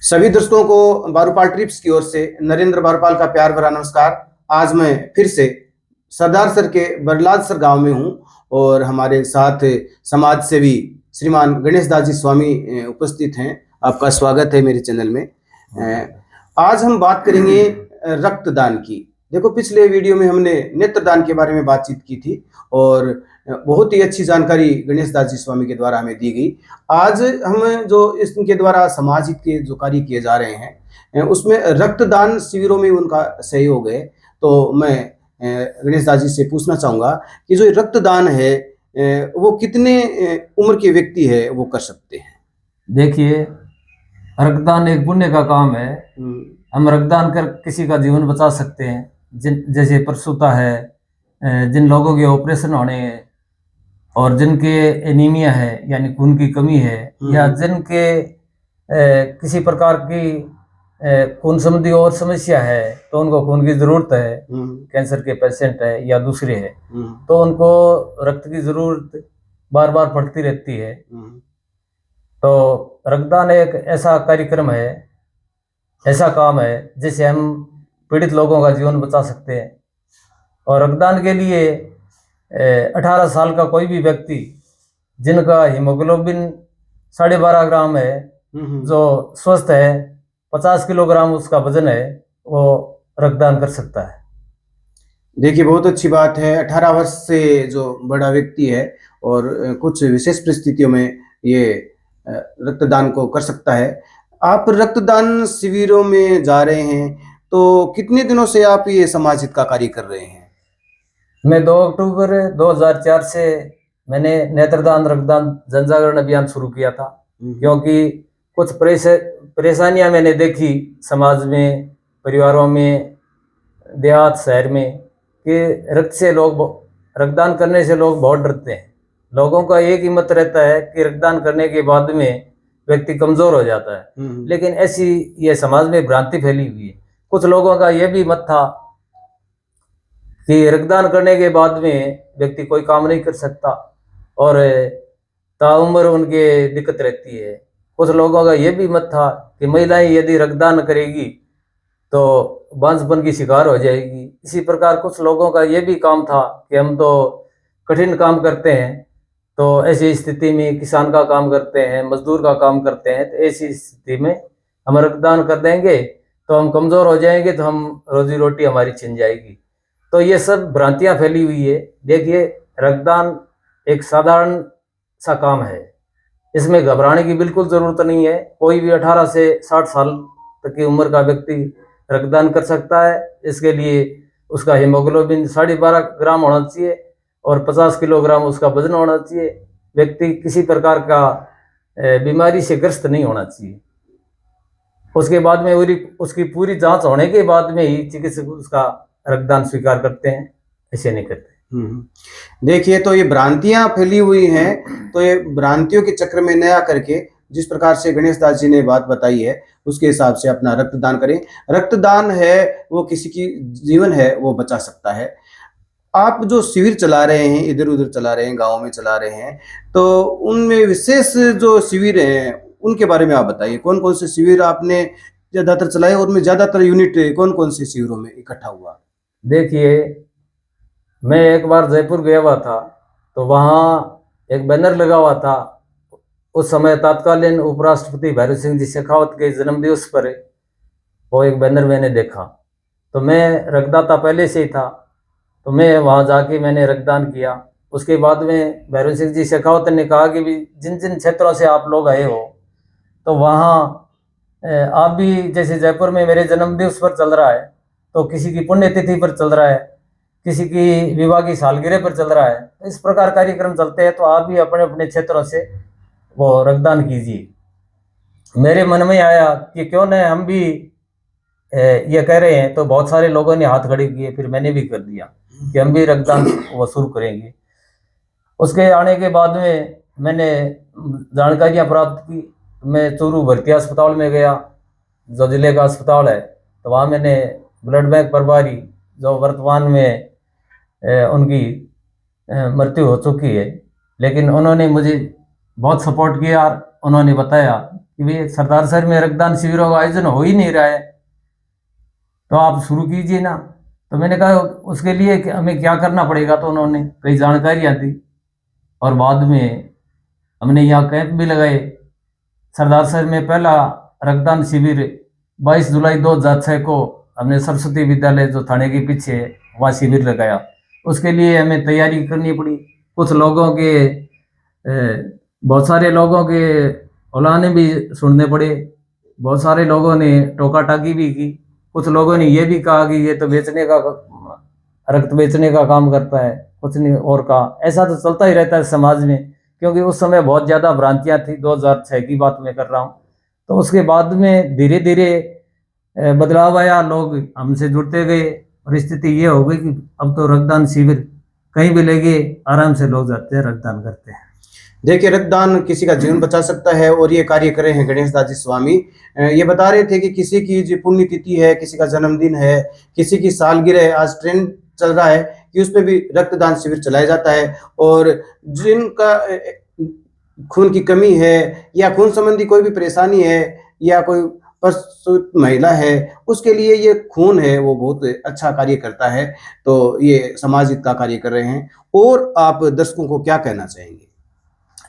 सभी दर्शकों को बारूपाल ट्रिप्स की ओर से नरेंद्र बारूपाल का प्यार भरा नमस्कार। आज मैं फिर से सरदार सर के बरलाद सर गांव में हूं और हमारे साथ समाज सेवी श्रीमान गणेश दास जी स्वामी उपस्थित हैं। आपका स्वागत है मेरे चैनल में। आज हम बात करेंगे रक्तदान की। देखो, पिछले वीडियो में हमने नेत्रदान के बारे में बातचीत की थी और बहुत ही अच्छी जानकारी गणेश दास जी स्वामी के द्वारा हमें दी गई। आज हम जो इसके द्वारा समाज हित के जो कार्य किए जा रहे हैं उसमें रक्तदान शिविरों में उनका सहयोग है। तो मैं गणेश दास जी से पूछना चाहूँगा कि जो रक्तदान है वो कितने उम्र के व्यक्ति है वो कर सकते हैं? देखिए, रक्तदान एक पुण्य का काम है। हम रक्तदान कर किसी का जीवन बचा सकते हैं। जैसे प्रसूता है, जिन लोगों के ऑपरेशन होने हैं और जिनके एनीमिया है यानी खून की कमी है, या जिनके किसी प्रकार की खून संबंधी और समस्या है तो उनको खून की जरूरत है, कैंसर के पेशेंट है या दूसरे है, तो उनको रक्त की जरूरत बार बार पड़ती रहती है। तो रक्तदान एक ऐसा कार्यक्रम है, ऐसा काम है जिससे हम पीड़ित लोगों का जीवन बचा सकते हैं। और रक्तदान के लिए 18 साल का कोई भी व्यक्ति जिनका हीमोग्लोबिन 12.5 ग्राम है, जो स्वस्थ है, 50 किलोग्राम उसका वजन है, वो रक्तदान कर सकता है। देखिए, बहुत अच्छी बात है। 18 वर्ष से जो बड़ा व्यक्ति है और कुछ विशेष परिस्थितियों में ये रक्तदान को कर सकता है। आप रक्तदान शिविरों में जा रहे हैं तो कितने दिनों से आप ये समाज हित का कार्य कर रहे हैं? मैं 2 अक्टूबर 2004 से मैंने नेत्रदान रक्तदान जन जागरण अभियान शुरू किया था, क्योंकि कुछ परेशानियां मैंने देखी समाज में, परिवारों में, देहात शहर में, कि रक्तदान करने से लोग बहुत डरते हैं। लोगों का एक ही मत रहता है कि रक्तदान करने के बाद में व्यक्ति कमजोर हो जाता है, लेकिन ऐसी ये समाज में भ्रांति फैली हुई है। कुछ लोगों का यह भी मत था कि रक्तदान करने के बाद में व्यक्ति कोई काम नहीं कर सकता और ताउम्र उनके दिक्कत रहती है। कुछ लोगों का यह भी मत था कि महिलाएं यदि रक्तदान करेगी तो बांझपन की शिकार हो जाएगी। इसी प्रकार कुछ लोगों का यह भी काम था कि हम तो कठिन काम करते हैं, तो ऐसी स्थिति में किसान का काम करते हैं, मजदूर का काम करते हैं, तो ऐसी स्थिति में हम रक्तदान कर देंगे तो हम कमज़ोर हो जाएंगे, तो हम रोजी रोटी हमारी छिन जाएगी। तो ये सब भ्रांतियाँ फैली हुई है। देखिए, रक्तदान एक साधारण सा काम है, इसमें घबराने की बिल्कुल ज़रूरत नहीं है। कोई भी 18 से 60 साल तक की उम्र का व्यक्ति रक्तदान कर सकता है। इसके लिए उसका हीमोग्लोबिन 12.5 ग्राम होना चाहिए और 50 किलोग्राम उसका वजन होना चाहिए। व्यक्ति किसी प्रकार का बीमारी से ग्रस्त नहीं होना चाहिए। उसके बाद में उसकी पूरी जांच होने के बाद में ही चिकित्सक उसका रक्तदान स्वीकार करते हैं, ऐसे नहीं करते। देखिए, तो ये भ्रांतियां फैली हुई हैं, तो ये भ्रांतियों के चक्र में नया करके जिस प्रकार से गणेश दास जी ने बात बताई है उसके हिसाब से अपना रक्तदान करें। रक्तदान है वो किसी की जीवन है वो बचा सकता है। आप जो शिविर चला रहे हैं, इधर उधर चला रहे हैं, गाँव में चला रहे हैं, तो उनमें विशेष जो शिविर हैं उनके बारे में आप बताइए। कौन कौन से शिविर आपने ज्यादातर चलाए और उनमें ज्यादातर यूनिट कौन कौन से शिविरों में इकट्ठा हुआ? देखिए, मैं एक बार जयपुर गया हुआ था, तो वहाँ एक बैनर लगा हुआ था। उस समय तत्कालीन उपराष्ट्रपति भैरव सिंह जी शेखावत के जन्मदिवस पर वो एक बैनर मैंने देखा, तो मैं रक्तदाता पहले से ही था, तो मैं वहाँ जाके मैंने रक्तदान किया। उसके बाद में भैरव सिंह जी शेखावत ने कहा कि भी जिन जिन क्षेत्रों से आप लोग आए हो, तो वहाँ आप भी, जैसे जयपुर में मेरे जन्मदिवस पर चल रहा है, तो किसी की पुण्यतिथि पर चल रहा है, किसी की विवाह की सालगिरह पर चल रहा है, तो इस प्रकार कार्यक्रम चलते हैं, तो आप भी अपने अपने क्षेत्रों से वो रक्तदान कीजिए। मेरे मन में आया कि क्यों न हम भी ये कह रहे हैं, तो बहुत सारे लोगों ने हाथ खड़े किए। फिर मैंने भी कर दिया कि हम भी रक्तदान वो शुरू करेंगे। उसके आने के बाद में मैंने जानकारियाँ प्राप्त की। मैं चूरू भर्ती अस्पताल में गया, जो जिले का अस्पताल है, तो वहाँ मैंने ब्लड बैंक प्रभारी, जो वर्तमान में उनकी मृत्यु हो चुकी है, लेकिन उन्होंने मुझे बहुत सपोर्ट किया और उन्होंने बताया कि भाई सरदार शहर में रक्तदान शिविरों का आयोजन हो ही नहीं रहा है, तो आप शुरू कीजिए ना। तो मैंने कहा उसके लिए हमें क्या करना पड़ेगा, तो उन्होंने कई जानकारियाँ दी और बाद में हमने यहाँ कैंप भी लगाए। सरदार शहर में पहला रक्तदान शिविर 22 जुलाई 2006 को हमने सरस्वती विद्यालय जो थाने के पीछे है वहाँ शिविर लगाया। उसके लिए हमें तैयारी करनी पड़ी। कुछ लोगों के बहुत सारे लोगों के औलाने भी सुनने पड़े, बहुत सारे लोगों ने टोका टाकी भी की। कुछ लोगों ने ये भी कहा कि ये तो बेचने का, रक्त बेचने का काम करता है, कुछ नहीं और का। ऐसा तो चलता ही रहता है समाज में, क्योंकि उस समय बहुत ज़्यादा भ्रांतियाँ थी। 2006 की बात मैं कर रहा हूँ। तो उसके बाद में धीरे धीरे बदलाव आया, लोग हमसे जुड़ते गए और स्थिति ये हो गई कि अब तो रक्तदान शिविर कहीं भी लेके आराम से लोग जाते हैं, रक्तदान करते हैं। देखिए, रक्तदान किसी का जीवन बचा सकता है और ये कार्य कर रहे हैं गणेश दास जी स्वामी। ये बता रहे थे कि किसी की जो पुण्यतिथि है, किसी का जन्मदिन है, किसी की सालगिरह है, आज ट्रेंड चल रहा है कि उसमें भी रक्तदान शिविर चलाया जाता है। और जिनका खून की कमी है या खून संबंधी कोई भी परेशानी है या कोई प्रसूत महिला है, उसके लिए ये खून है वो बहुत अच्छा कार्य करता है। तो ये समाज हित का कार्य कर रहे हैं। और आप दर्शकों को क्या कहना चाहेंगे?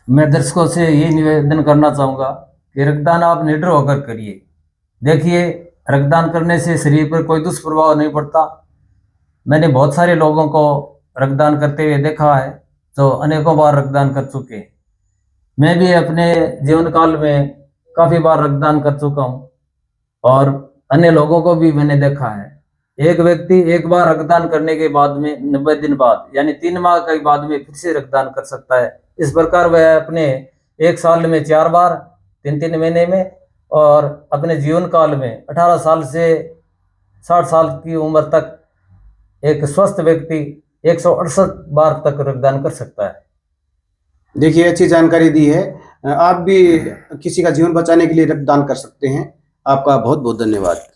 मैं दर्शकों से यही निवेदन करना चाहूँगा कि रक्तदान आप निडर होकर करिए। देखिए, रक्तदान करने से शरीर पर कोई दुष्प्रभाव नहीं पड़ता। मैंने बहुत सारे लोगों को रक्तदान करते हुए देखा है जो अनेकों बार रक्तदान कर चुके हैं। मैं भी अपने जीवन काल में काफ़ी बार रक्तदान कर चुका हूँ और अन्य लोगों को भी मैंने देखा है। एक व्यक्ति एक बार रक्तदान करने के बाद में 90 दिन बाद यानी 3 माह के बाद में फिर से रक्तदान कर सकता है। इस प्रकार वह अपने 1 साल में 4 बार 3-3 महीने में और अपने जीवन काल में 18 साल से 60 साल की उम्र तक एक स्वस्थ व्यक्ति 168 बार तक रक्तदान कर सकता है। देखिए, अच्छी जानकारी दी है। आप भी किसी का जीवन बचाने के लिए रक्तदान कर सकते हैं। आपका बहुत बहुत धन्यवाद।